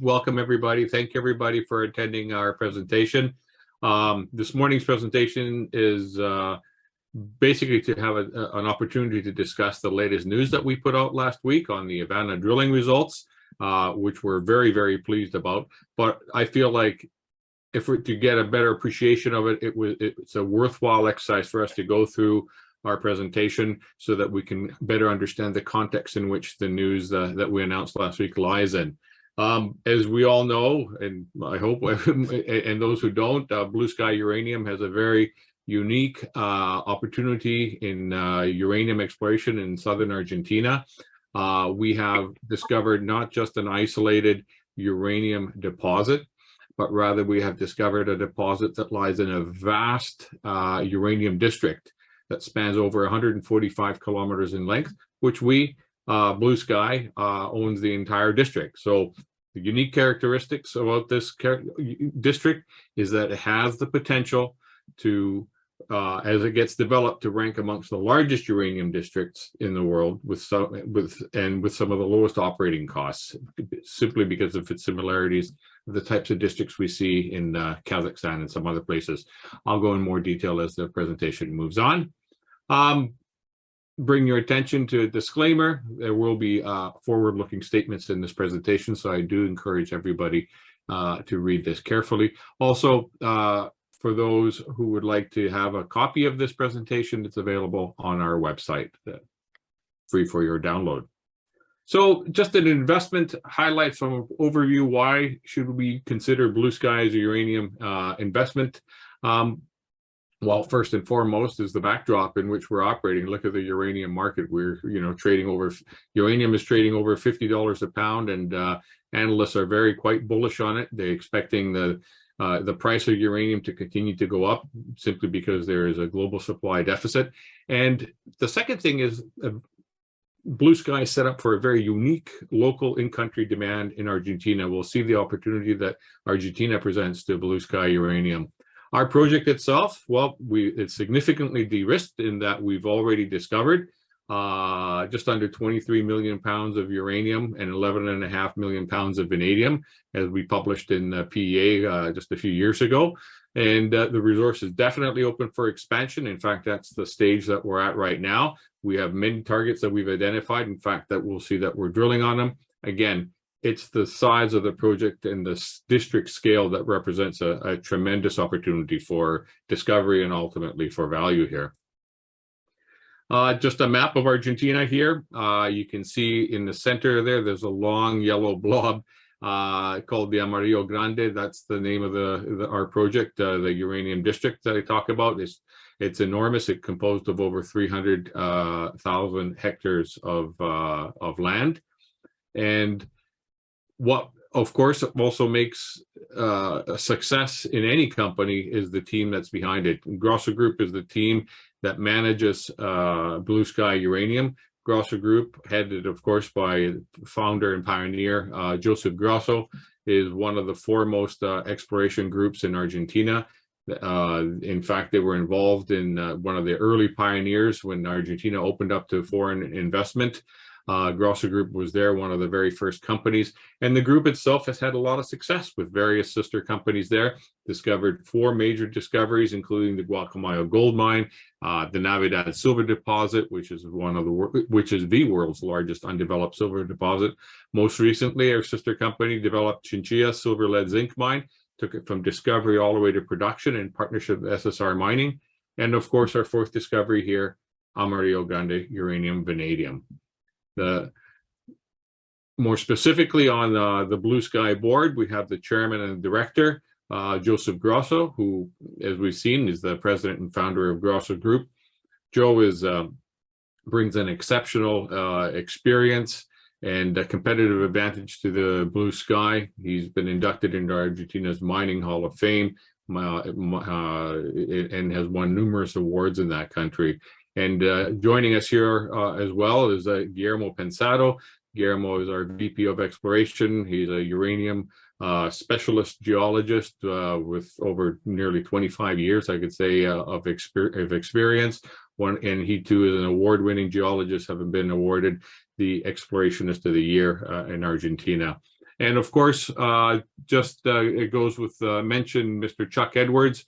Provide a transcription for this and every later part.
Welcome, everybody. Thank everybody for attending our presentation. This morning's presentation is basically to have an opportunity to discuss the latest news that we put out last week on the Ivana drilling results, which we're very, very pleased about. But I feel like if we're to get a better appreciation of it, it's a worthwhile exercise for us to go through our presentation so that we can better understand the context in which the news that we announced last week lies in. As we all know, and I hope, and those who don't, Blue Sky Uranium has a very unique opportunity in uranium exploration in southern Argentina. We have discovered not just an isolated uranium deposit, but rather we have discovered a deposit that lies in a vast uranium district that spans over 145 kilometers in length, which we, Blue Sky, owns the entire district. So the unique characteristics about this district is that it has the potential to, as it gets developed, to rank amongst the largest uranium districts in the world with some of the lowest operating costs, simply because of its similarities with the types of districts we see in Kazakhstan and some other places. I'll go in more detail as the presentation moves on. Bring your attention to a disclaimer. There will be forward-looking statements in this presentation, so I do encourage everybody to read this carefully. Also, for those who would like to have a copy of this presentation, it's available on our website, free for your download. So just an investment highlights from an overview. Why should we consider Blue Sky as a uranium investment? Well, first and foremost is the backdrop in which we're operating. Look at the uranium market. We're, trading over, uranium is trading over $50 a pound, and analysts are quite bullish on it. They're expecting the price of uranium to continue to go up simply because there is a global supply deficit. And the second thing is Blue Sky is set up for a very unique local in-country demand in Argentina. We'll see the opportunity that Argentina presents to Blue Sky Uranium. Our project itself, well, it's significantly de-risked in that we've already discovered just under 23 million pounds of uranium and 11.5 million pounds of vanadium, as we published in PEA just a few years ago. And the resource is definitely open for expansion. In fact, that's the stage that we're at right now. We have many targets that we've identified. In fact, that we'll see that we're drilling on them. Again, it's the size of the project and the district scale that represents a tremendous opportunity for discovery and ultimately for value here. Just a map of Argentina here. You can see in the center there's a long yellow blob called the Amarillo Grande. That's the name of our project, the uranium district that I talk about. It's enormous. It's composed of over 300,000 hectares of land. And what, of course, also makes a success in any company is the team that's behind it. Grande Group is the team that manages Blue Sky Uranium. Grande Group, headed, of course, by founder and pioneer Joseph Grosso, is one of the foremost exploration groups in Argentina. In fact, they were involved in one of the early pioneers when Argentina opened up to foreign investment. Grande Group was there, one of the very first companies, and the group itself has had a lot of success with various sister companies there. Discovered 4 major discoveries, including the Guacamayo gold mine, the Navidad silver deposit, which is the world's largest undeveloped silver deposit. Most recently, our sister company developed Chinchilla silver lead zinc mine, took it from discovery all the way to production in partnership with SSR Mining, and of course our 4th discovery here, Amarillo Grande uranium vanadium. More specifically on the Blue Sky board, we have the chairman and director, Joseph Grosso, who, as we've seen, is the president and founder of Grosso Group. Joe brings an exceptional experience and a competitive advantage to the Blue Sky. He's been inducted into Argentina's Mining Hall of Fame and has won numerous awards in that country. And joining us here as well is Guillermo Pensado. Guillermo is our VP of Exploration. He's a uranium specialist geologist with over nearly 25 years, I could say, of experience. And he too is an award-winning geologist, having been awarded the Explorationist of the Year in Argentina. And of course, it goes with mention Mr. Chuck Edwards.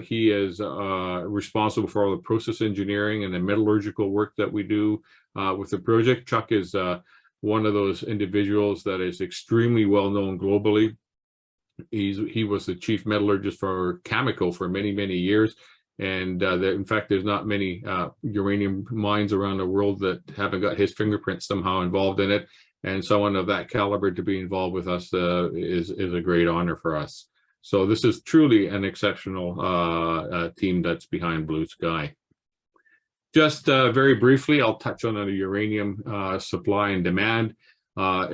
He is responsible for all the process engineering and the metallurgical work that we do with the project. Chuck is one of those individuals that is extremely well known globally. He was the chief metallurgist for Cameco for many, many years. And in fact, there's not many uranium mines around the world that haven't got his fingerprints somehow involved in it. And someone of that caliber to be involved with us is a great honor for us. So this is truly an exceptional team that's behind Blue Sky. Just very briefly, I'll touch on the uranium supply and demand.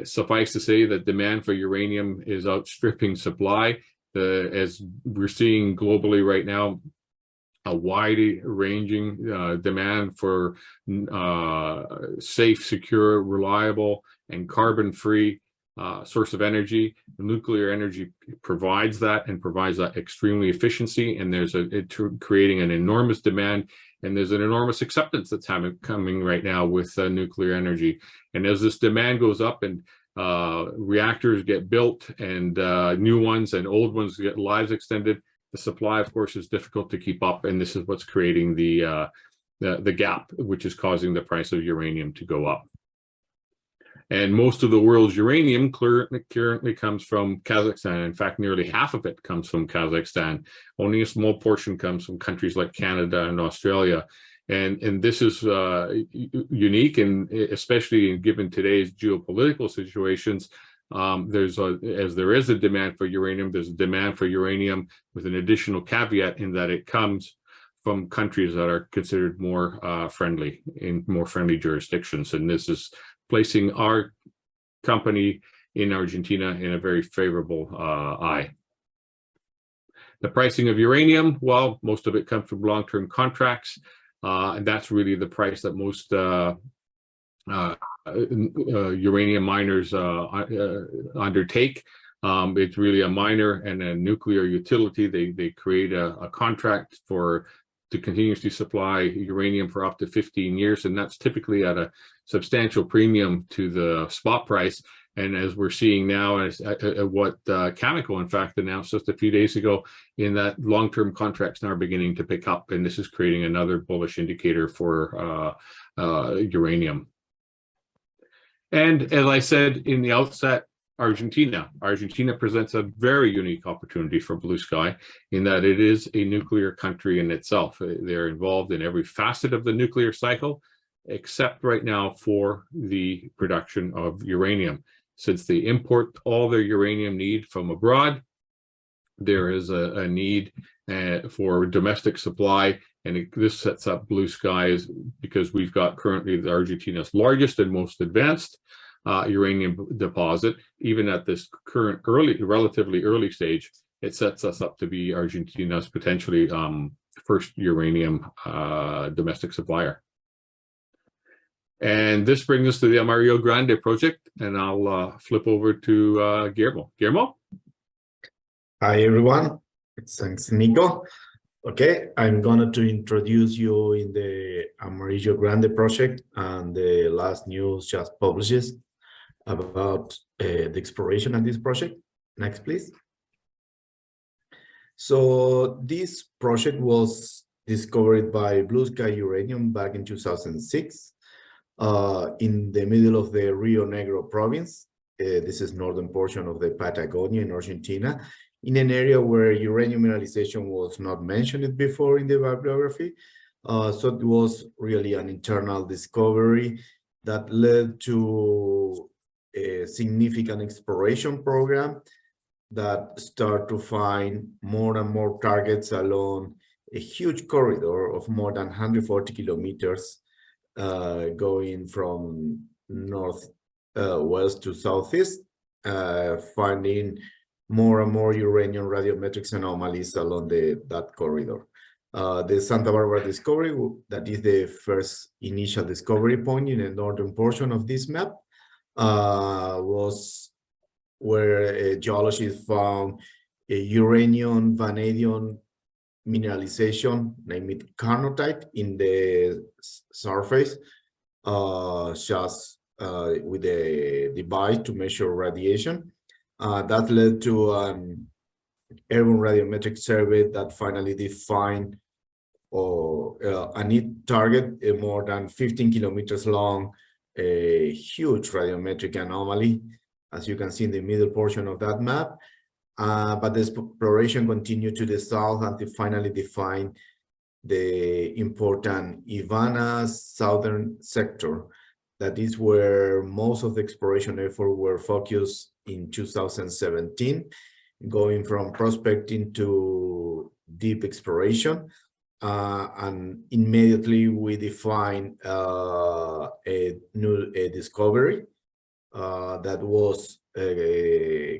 Suffice to say that demand for uranium is outstripping supply. As we're seeing globally right now, a wide-ranging demand for safe, secure, reliable, and carbon-free source of energy. Nuclear energy provides that and provides that extremely efficiency, and there's creating an enormous demand, and there's an enormous acceptance that's coming right now with nuclear energy. And as this demand goes up and reactors get built and new ones and old ones get lives extended, the supply, of course, is difficult to keep up, and this is what's creating the gap, which is causing the price of uranium to go up. And most of the world's uranium currently comes from Kazakhstan. In fact, nearly half of it comes from Kazakhstan. Only a small portion comes from countries like Canada and Australia. And this is unique, and especially given today's geopolitical situations, as there is a demand for uranium, there's a demand for uranium with an additional caveat in that it comes from countries that are considered more friendly, in more friendly jurisdictions. And this is placing our company in Argentina in a very favorable eye. The pricing of uranium, well, most of it comes from long-term contracts, and that's really the price that most uranium miners undertake. It's really a miner and a nuclear utility. They create a contract to continuously supply uranium for up to 15 years, and that's typically at a substantial premium to the spot price. And as we're seeing now, as what Cameco, in fact, announced just a few days ago, in that long-term contracts now are beginning to pick up, and this is creating another bullish indicator for uranium. And as I said in the outset, Argentina presents a very unique opportunity for Blue Sky in that it is a nuclear country in itself. They're involved in every facet of the nuclear cycle, except right now for the production of uranium. Since they import all their uranium need from abroad, there is a need for domestic supply, and this sets up Blue Skies because we've got currently Argentina's largest and most advanced uranium deposit. Even at this current relatively early stage, it sets us up to be Argentina's potentially first uranium domestic supplier. And this brings us to the Amarillo Grande project, and I'll flip over to Guillermo. Guillermo? Hi, everyone. Thanks, Nico. Okay, I'm going to introduce you in the Amarillo Grande project and the last news just published about the exploration of this project. Next, please. So this project was discovered by Blue Sky Uranium back in 2006 in the middle of the Rio Negro province. This is northern portion of the Patagonia in Argentina, in an area where uranium mineralization was not mentioned before in the bibliography. So it was really an internal discovery that led to a significant exploration program that started to find more and more targets along a huge corridor of more than 140 kilometers, going from north west to southeast, finding more and more uranium radiometrics anomalies along that corridor. The Santa Barbara discovery, that is the first initial discovery point in the northern portion of this map, was where geologists found a uranium vanadium mineralization, named carnotite, in the surface, just with a device to measure radiation. That led to an airborne radiometric survey that finally defined a need target, more than 15 kilometers long, a huge radiometric anomaly, as you can see in the middle portion of that map. But the exploration continued to the south until finally defined the important Ivana southern sector. That is where most of the exploration effort were focused in 2017, going from prospecting to deep exploration. And immediately we define a new discovery that was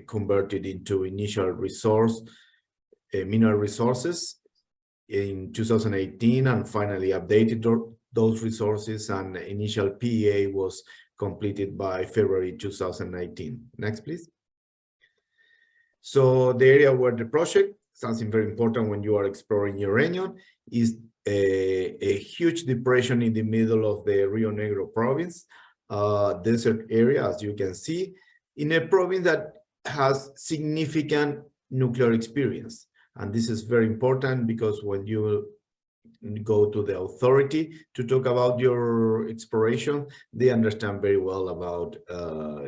converted into initial resource, mineral resources in 2018, and finally updated those resources, and initial PEA was completed by February 2019. Next, please. So the area where the project, something very important when you are exploring uranium, is a huge depression in the middle of the Rio Negro province, desert area, as you can see, in a province that has significant nuclear experience. And this is very important because when you go to the authority to talk about your exploration, they understand very well about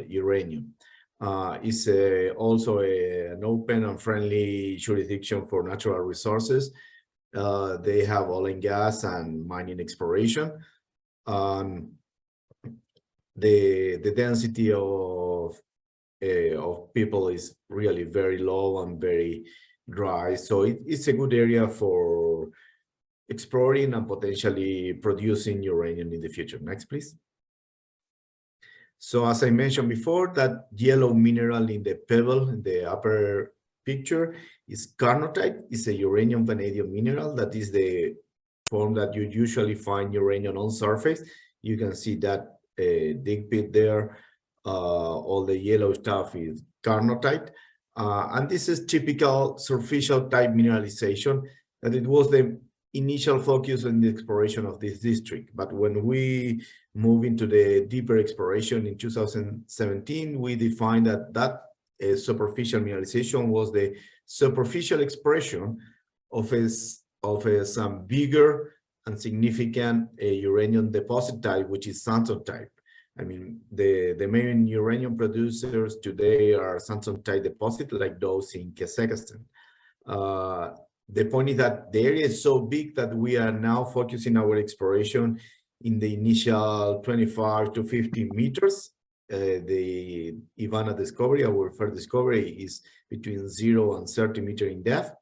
uranium. It's also an open and friendly jurisdiction for natural resources. They have oil and gas and mining exploration. The density of people is really very low and very dry, so it's a good area for exploring and potentially producing uranium in the future. Next, please. So as I mentioned before, that yellow mineral in the pebble in the upper picture is carnotite. It's a uranium vanadium mineral. That is the form that you usually find uranium on surface. You can see that dig pit there. All the yellow stuff is carnotite. And this is typical superficial type mineralization, that it was the initial focus on the exploration of this district. But when we move into the deeper exploration in 2017, we defined that superficial mineralization was the superficial expression of some bigger and significant uranium deposit type, which is Samson type. I mean, the main uranium producers today are Samson type deposit, like those in Kazakhstan. The point is that the area is so big that we are now focusing our exploration in the initial 25 to 50 meters. The Ivana discovery, our first discovery, is between 0 and 30 meters in depth.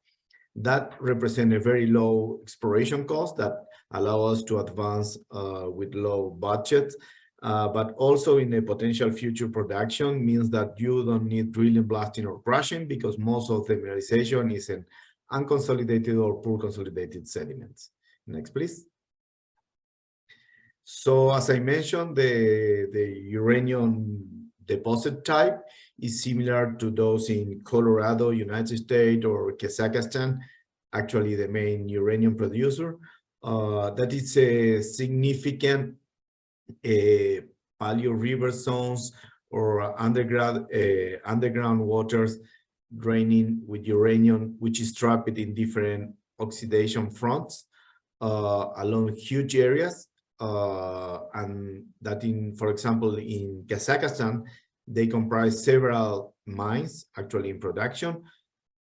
That represents a very low exploration cost that allow us to advance with low budget. But also in a potential future production means that you don't need drilling, blasting, or crushing, because most of the mineralization is in unconsolidated or poor consolidated sediments. Next, please. So as I mentioned, the uranium deposit type is similar to those in Colorado, United States, or Kazakhstan, actually the main uranium producer. That is a significant paleo river zones or underground waters draining with uranium, which is trapped in different oxidation fronts along huge areas. And that for example, in Kazakhstan, they comprise several mines actually in production,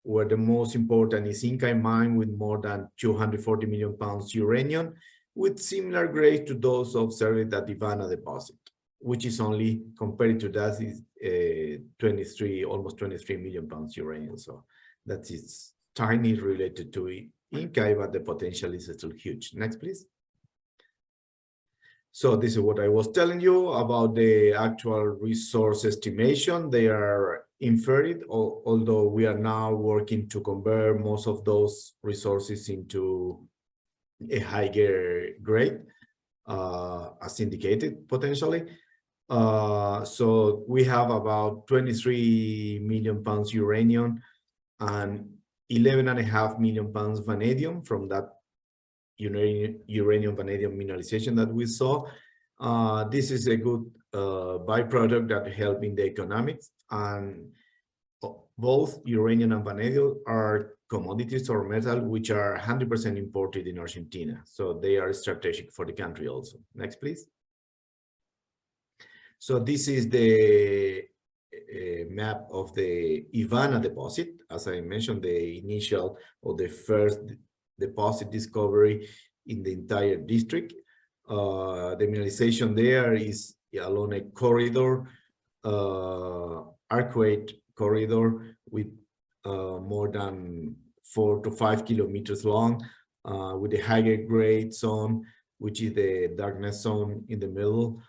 where the most important is Inkai mine with more than 240 million pounds uranium, with similar grades to those observed at Ivana deposit, which is only, compared to that, is almost 23 million pounds uranium. So that is tiny related to Inkai, but the potential is still huge. Next, please. So this is what I was telling you about the actual resource estimation. They are inferred, although we are now working to convert most of those resources into a higher grade, as indicated potentially. So we have about 23 million pounds uranium and 11.5 million pounds vanadium from that uranium vanadium mineralization that we saw. This is a good byproduct that help in the economics, and both uranium and vanadium are commodities or metal which are 100% imported in Argentina. So they are strategic for the country also. Next, please. So this is the map of the Ivana deposit. As I mentioned, the initial or the first deposit discovery in the entire district. The mineralization there is along a corridor, arcuate corridor with more than 4 to 5 kilometers long, with a higher grade zone, which is the darkness zone in the middle.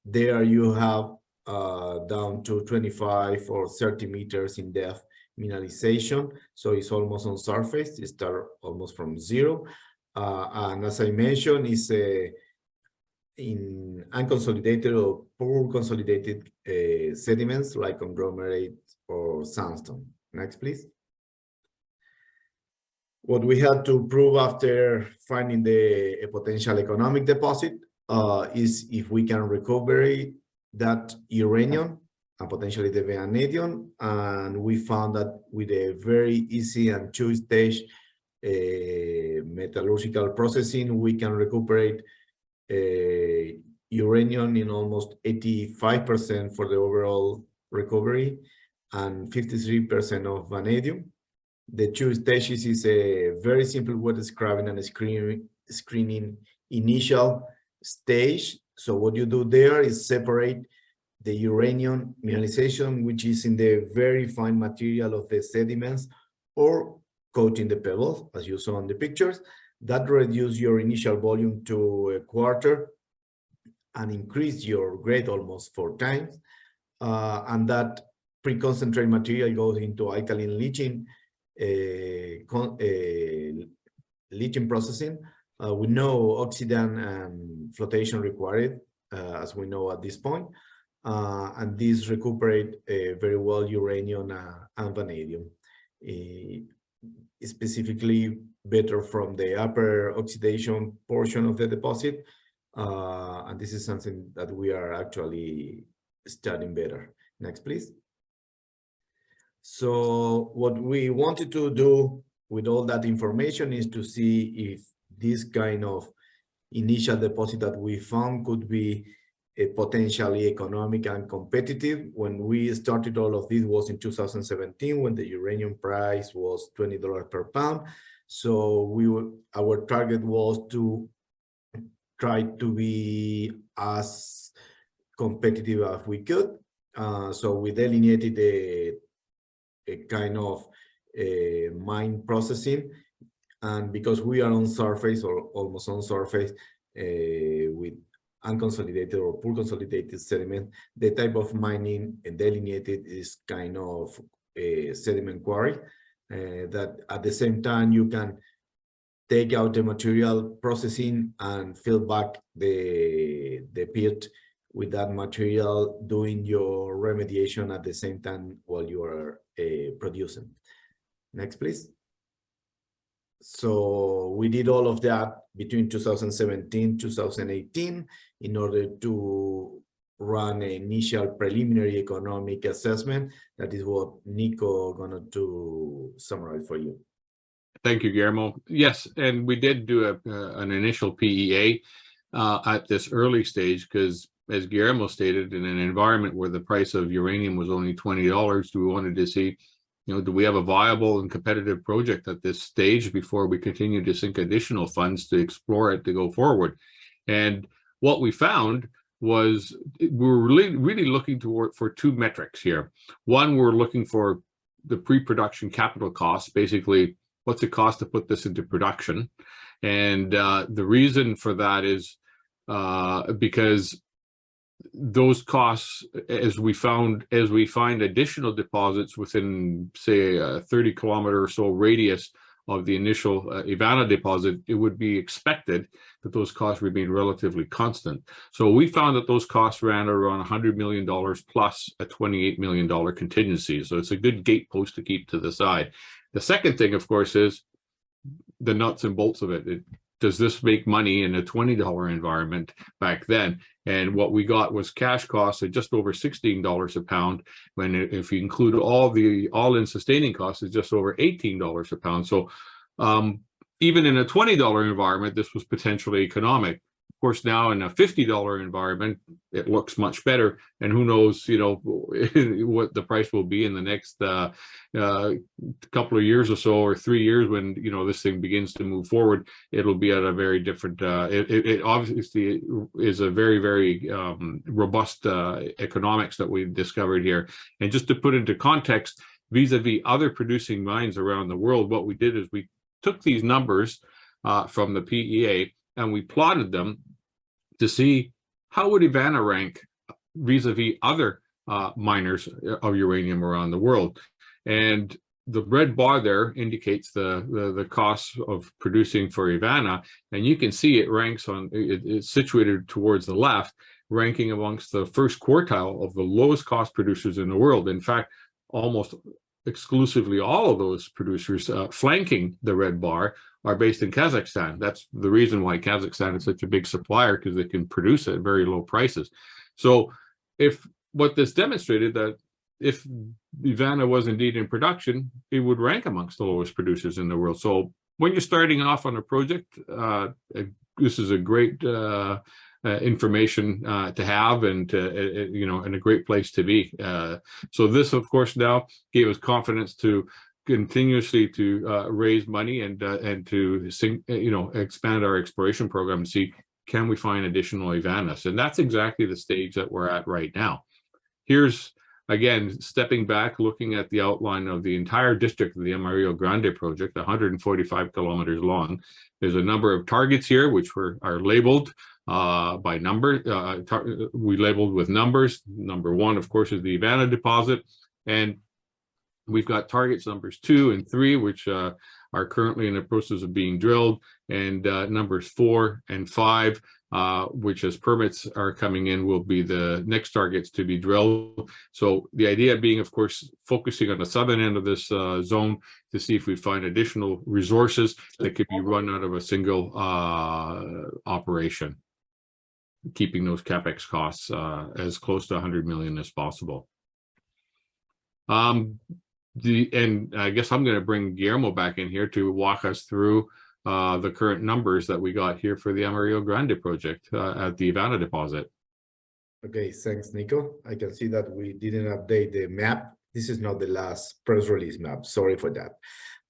There you have down to 25 or 30 meters in depth mineralization. So it's almost on surface. It starts almost from zero. And as I mentioned, it's in unconsolidated or poor consolidated sediments like conglomerate or sandstone. Next, please. What we had to prove after finding a potential economic deposit is if we can recover that uranium and potentially the vanadium. And we found that with a very easy and two-stage metallurgical processing, we can recuperate uranium in almost 85% for the overall recovery and 53% of vanadium. The two stages is a very simple way of describing and screening initial stage. So what you do there is separate the uranium mineralization, which is in the very fine material of the sediments, or coating the pebbles, as you saw in the pictures. That reduces your initial volume to a quarter and increase your grade almost 4 times. And that pre-concentrate material goes into alkaline leaching, leaching processing with no oxidant and flotation required, as we know at this point. And these recuperate very well uranium and vanadium, specifically better from the upper oxidation portion of the deposit. And this is something that we are actually studying better. Next, please. So what we wanted to do with all that information is to see if this kind of initial deposit that we found could be potentially economic and competitive. When we started all of this was in 2017, when the uranium price was $20 per pound. So our target was to try to be as competitive as we could. So we delineated a kind of mine processing, and because we are on surface or almost on surface with unconsolidated or poor consolidated sediment, the type of mining delineated is kind of a sediment quarry that at the same time you can take out the material processing and fill back the pit with that material, doing your remediation at the same time while you are producing. Next, please. So we did all of that between 2017, 2018 in order to run an initial preliminary economic assessment. That is what Nico going to summarize for you. Thank you, Guillermo. Yes, and we did do an initial PEA at this early stage because, as Guillermo stated, in an environment where the price of uranium was only $20, we wanted to see, do we have a viable and competitive project at this stage before we continue to sink additional funds to explore it to go forward? And what we found was we were really looking for 2 metrics here. One, we're looking for the pre-production capital costs, basically what's it cost to put this into production. And the reason for that is because those costs, as we find additional deposits within, say, a 30-kilometer or so radius of the initial Ivana deposit, it would be expected that those costs remain relatively constant. So we found that those costs ran around $100 million plus a $28 million contingency. So it's a good gatepost to keep to the side. The second thing, of course, is the nuts and bolts of it. does this make money in a $20 environment back then? And what we got was cash costs at just over $16 a pound, when if you include all the all-in sustaining costs, it's just over $18 a pound. So even in a $20 environment, this was potentially economic. Of course, now in a $50 environment, it looks much better. And who knows, you know, what the price will be in the next couple of years or so, or 3 years, when, you know, this thing begins to move forward. It'll be at a very different, it obviously is a very, very robust economics that we've discovered here. And just to put into context, vis-a-vis other producing mines around the world, what we did is we took these numbers from the PEA and we plotted them to see how would Ivana rank vis-a-vis other miners of uranium around the world. And the red bar there indicates the cost of producing for Ivana, and you can see it ranks on, it's situated towards the left, ranking amongst the first quartile of the lowest cost producers in the world. In fact, almost exclusively all of those producers flanking the red bar are based in Kazakhstan. That's the reason why Kazakhstan is such a big supplier, because they can produce at very low prices. So if what this demonstrated, that if Ivana was indeed in production, it would rank amongst the lowest producers in the world. So when you're starting off on a project, this is a great information to have, and you know, and a great place to be. So this, of course, now gave us confidence to continuously to raise money and to you know, expand our exploration program to see, can we find additional Ivanas? And that's exactly the stage that we're at right now. Here's, again, stepping back, looking at the outline of the entire district of the Amarillo Grande project, 145 kilometers long. There's a number of targets here which are labeled by number. We labeled with numbers. Number 1, of course, is the Ivana deposit, and we've got targets numbers 2 and 3, which are currently in the process of being drilled, and numbers 4 and 5, which, as permits are coming in, will be the next targets to be drilled. So the idea being, of course, focusing on the southern end of this zone to see if we find additional resources that could be run out of a single operation, keeping those capex costs as close to 100 million as possible. And I guess I'm going to bring Guillermo back in here to walk us through the current numbers that we got here for the Amarillo Grande project at the Ivana deposit. Okay, thanks, Nico. I can see that we didn't update the map. This is not the last press release map. Sorry for that.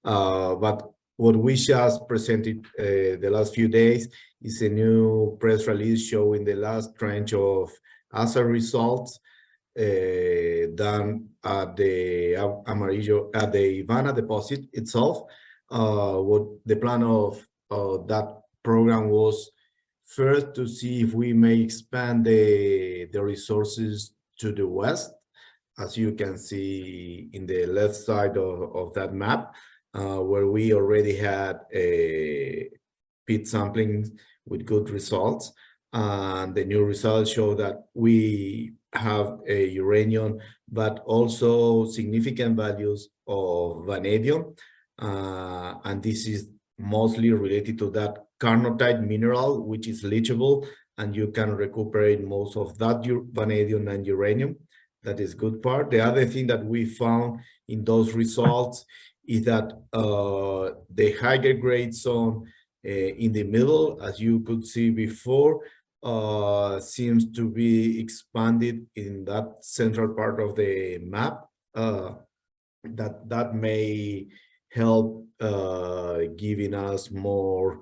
But what we just presented the last few days is a new press release showing the last tranche of assay results done at the Amarillo, at the Ivana deposit itself. What the plan of that program was, first, to see if we may expand the resources to the west, as you can see in the left side of that map, where we already had a pit sampling with good results. And the new results show that we have a uranium, but also significant values of vanadium. And this is mostly related to that carnotite mineral, which is leachable, and you can recuperate most of that vanadium and uranium. That is good part. The other thing that we found in those results is that the higher grade zone in the middle, as you could see before, seems to be expanded in that central part of the map. That may help giving us more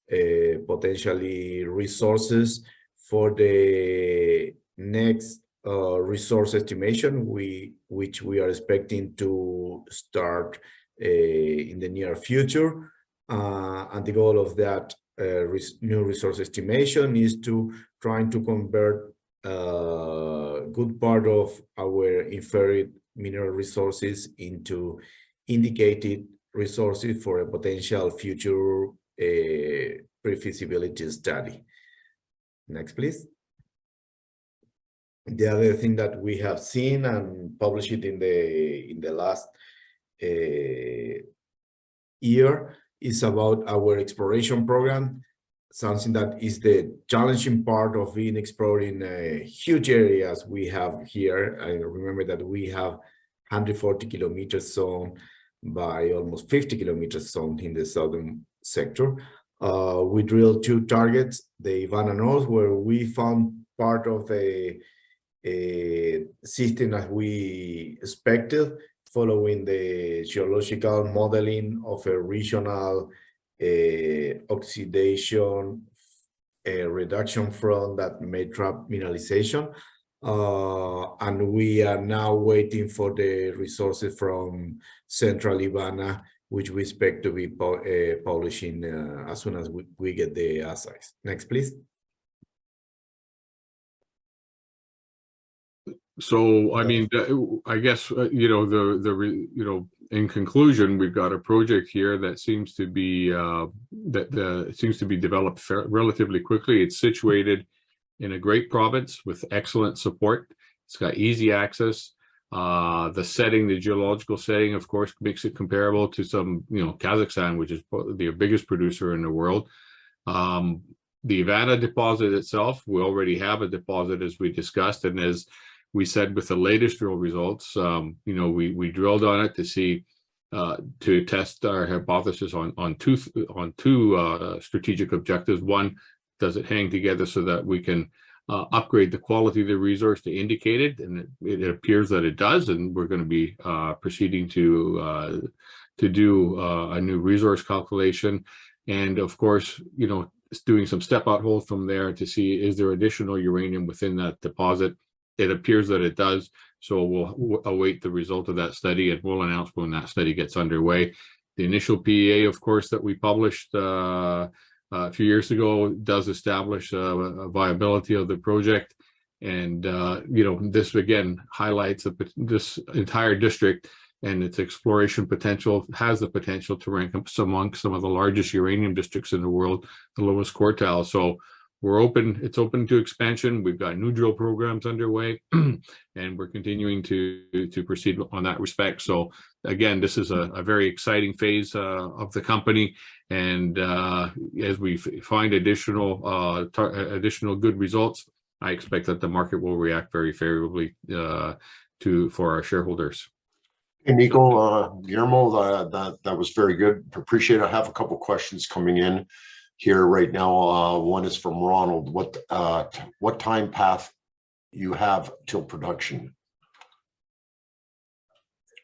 potentially resources for the next resource estimation, which we are expecting to start in the near future. And the goal of that new resource estimation is to trying to convert a good part of our inferred mineral resources into indicated resources for a potential future pre-feasibility study. Next, please. The other thing that we have seen and published it in the last year is about our exploration program. something that is the challenging part of being exploring huge areas we have here. I remember that we have 140 kilometers zone by almost 50 kilometers zone in the southern sector. We drilled 2 targets, the Ivana North, where we found part of the system as we expected, following the geological modeling of a regional oxidation reduction front that may trap mineralization. And we are now waiting for the resources from Central Ivana, which we expect to be publishing as soon as we get the assays. Next, please. So, I mean, I guess, you know, in conclusion, we've got a project here that seems to be developed relatively quickly. It's situated in a great province with excellent support. It's got easy access. The setting, the geological setting, of course, makes it comparable to some, you know, Kazakhstan, which is the biggest producer in the world. The Ivana deposit itself, we already have a deposit, as we discussed, and as we said with the latest drill results, you know, we drilled on it to see, to test our hypothesis on two strategic objectives. One, does it hang together so that we can upgrade the quality of the resource to indicated, and it appears that it does, and we're going to be proceeding to do a new resource calculation, and of course, you know, doing some step out holes from there to see, is there additional uranium within that deposit. It appears that it does, so we'll await the result of that study, and we'll announce when that study gets underway. The initial PEA, of course, that we published a few years ago does establish a viability of the project, and you know, this again highlights this entire district and its exploration potential has the potential to rank among some of the largest uranium districts in the world, the lowest quartile. So we're open, it's open to expansion. We've got new drill programs underway and we're continuing to proceed on that respect. So again, this is a very exciting phase of the company. And as we find additional good results, I expect that the market will react very favorably for our shareholders. Hey, Nico, Guillermo, that was very good. Appreciate it. I have a couple questions coming in here right now. One is from Ronald. What time path you have till production?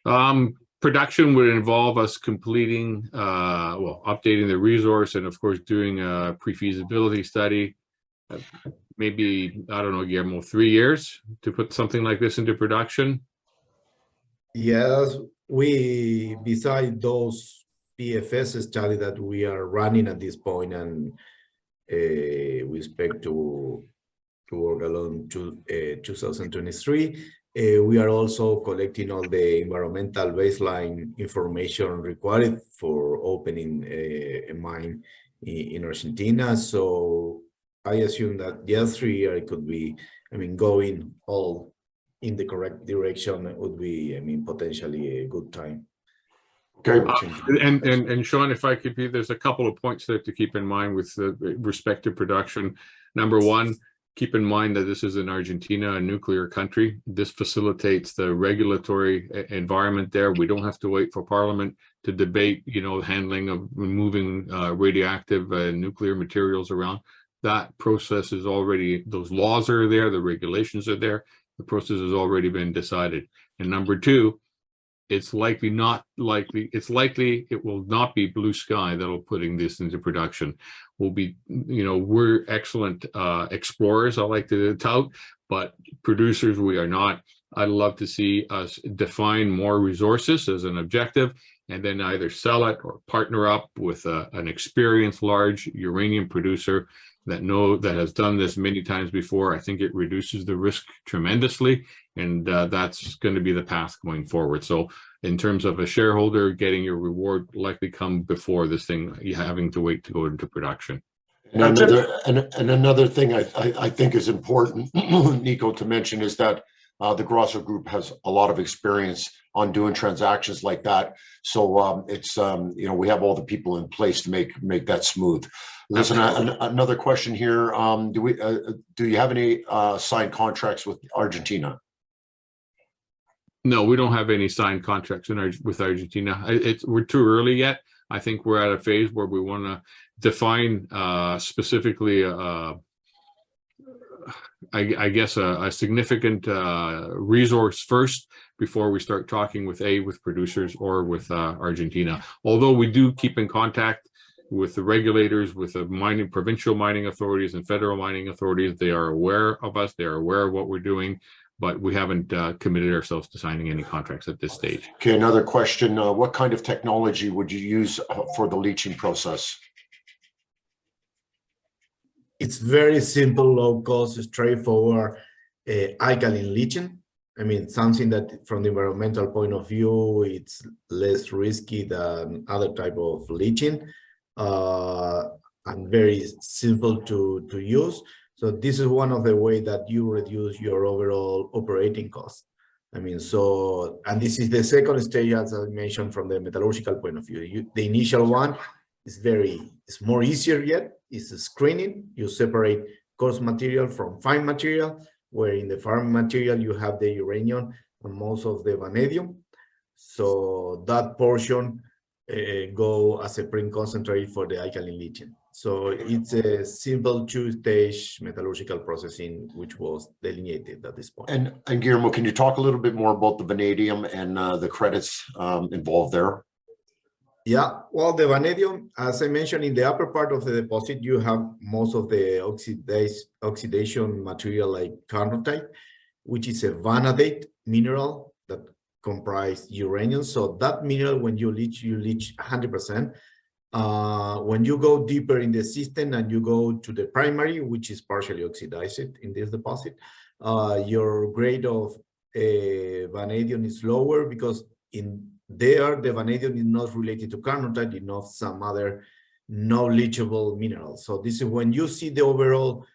Production would involve us completing, updating the resource, and of course doing a pre-feasibility study. Maybe, I don't know, Guillermo, 3 years to put something like this into production? Yes, beside those PFS study that we are running at this point, and we expect to work along to 2023. We are also collecting all the environmental baseline information required for opening a mine in Argentina. So I assume that yes, 3 years it could be, I mean, going all in the correct direction would be, I mean, potentially a good time. Okay. And Sean, if I could be, there's a couple of points there to keep in mind with respect to production. Number one, keep in mind that this is in Argentina, a nuclear country. This facilitates the regulatory environment there. We don't have to wait for Parliament to debate, you know, handling of moving radioactive nuclear materials around. That process is already, those laws are there, the regulations are there, the process has already been decided. And number two, it's likely it will not be blue sky that'll putting this into production. We'll be, you know, we're excellent explorers, I like to tout, but producers we are not. I'd love to see us define more resources as an objective, and then either sell it or partner up with an experienced large uranium producer that has done this many times before. I think it reduces the risk tremendously, and that's going to be the path going forward. So in terms of a shareholder, getting your reward likely come before this thing, you having to wait to go into production. And another thing I think is important, Nico, to mention is that the Grosso Group has a lot of experience on doing transactions like that. So it's, you know, we have all the people in place to make that smooth. Listen, another question here. Do you have any signed contracts with Argentina? No, we don't have any signed contracts with Argentina. We're too early yet. I think we're at a phase where we want to define specifically, I guess, a significant resource first before we start talking with producers or with Argentina. Although we do keep in contact with the regulators, with the provincial mining authorities and federal mining authorities. They are aware of us. They are aware of what we're doing, but we haven't committed ourselves to signing any contracts at this stage. Okay, another question. What kind of technology would you use for the leaching process? It's very simple, low cost, straightforward alkaline leaching. I mean, something that from the environmental point of view, it's less risky than other type of leaching, and very simple to use. So this is one of the ways that you reduce your overall operating cost. I mean, so, and this is the second stage, as I mentioned, from the metallurgical point of view. The initial one is it's more easier yet. It's a screening. You separate coarse material from fine material, where in the fine material you have the uranium and most of the vanadium. So that portion go as a pre-concentrate for the alkaline leaching. So it's a simple two-stage metallurgical processing, which was delineated at this point. And Guillermo, can you talk a little bit more about the vanadium and the credits involved there? Yeah, well, the vanadium, as I mentioned, in the upper part of the deposit, you have most of the oxidation material like carnotite, which is a vanadate mineral that comprise uranium. So that mineral, when you leach 100%. When you go deeper in the system and you go to the primary, which is partially oxidized in this deposit, your grade of vanadium is lower because the vanadium is not related to carnotite, it's not some other non-leachable mineral. So this is when you see the overall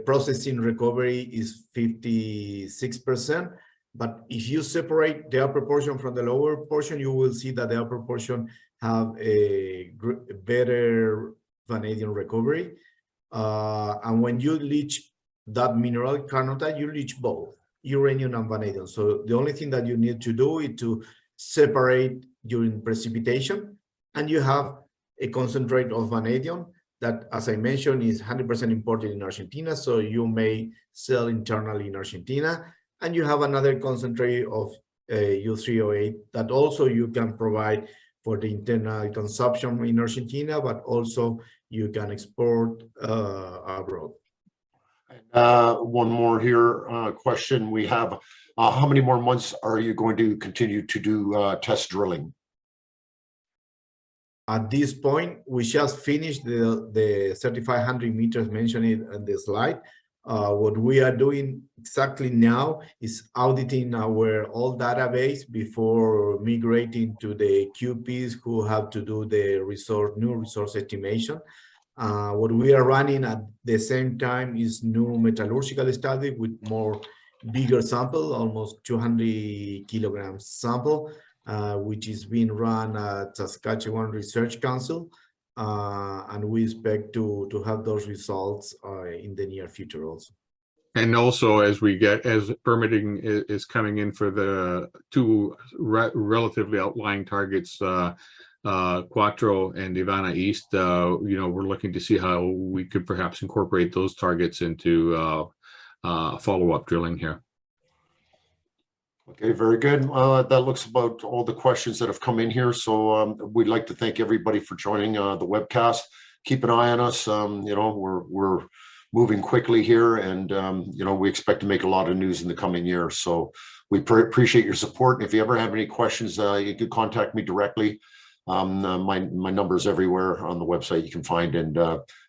processing recovery is 56%. But if you separate the upper portion from the lower portion, you will see that the upper portion have a better vanadium recovery. And when you leach that mineral, carnotite, you leach both uranium and vanadium. So the only thing that you need to do is to separate during precipitation, and you have a concentrate of vanadium that, as I mentioned, is 100% imported in Argentina. So you may sell internally in Argentina. And you have another concentrate of U3O8 that also you can provide for the internal consumption in Argentina, but also you can export abroad. One more here question we have. How many more months are you going to continue to do test drilling? At this point, we just finished the 3,500 meters mentioned in the slide. What we are doing exactly now is auditing our old database before migrating to the QPs who have to do the new resource estimation. What we are running at the same time is new metallurgical study with bigger sample, almost 200 kilograms sample, which is being run at Saskatchewan Research Council. And we expect to have those results in the near future also. And also, as permitting is coming in for the two relatively outlying targets, Cuatro and Ivana East, we're looking to see how we could perhaps incorporate those targets into follow-up drilling here. Okay, very good. That looks about all the questions that have come in here. So we'd like to thank everybody for joining the webcast. Keep an eye on us. We're moving quickly here, and we expect to make a lot of news in the coming year. So we appreciate your support. If you ever have any questions, you can contact me directly. My number's everywhere on the website you can find. And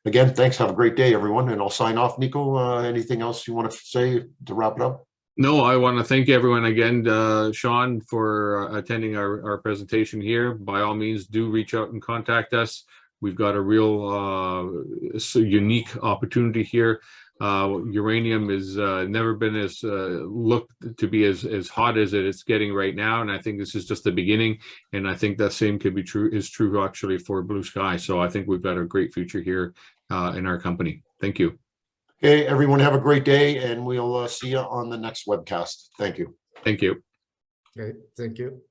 again, thanks. Have a great day, everyone. And I'll sign off. Nico, anything else you want to say to wrap it up? No, I want to thank everyone again, Sean, for attending our presentation here. By all means, do reach out and contact us. We've got a real unique opportunity here. Uranium is never been as looked to be as hot as it's getting right now, and I think this is just the beginning. And I think that same could be true actually for Blue Sky. So I think we've got a great future here in our company. Thank you. Okay, everyone have a great day, and we'll see you on the next webcast. Thank you. Thank you. Okay, thank you.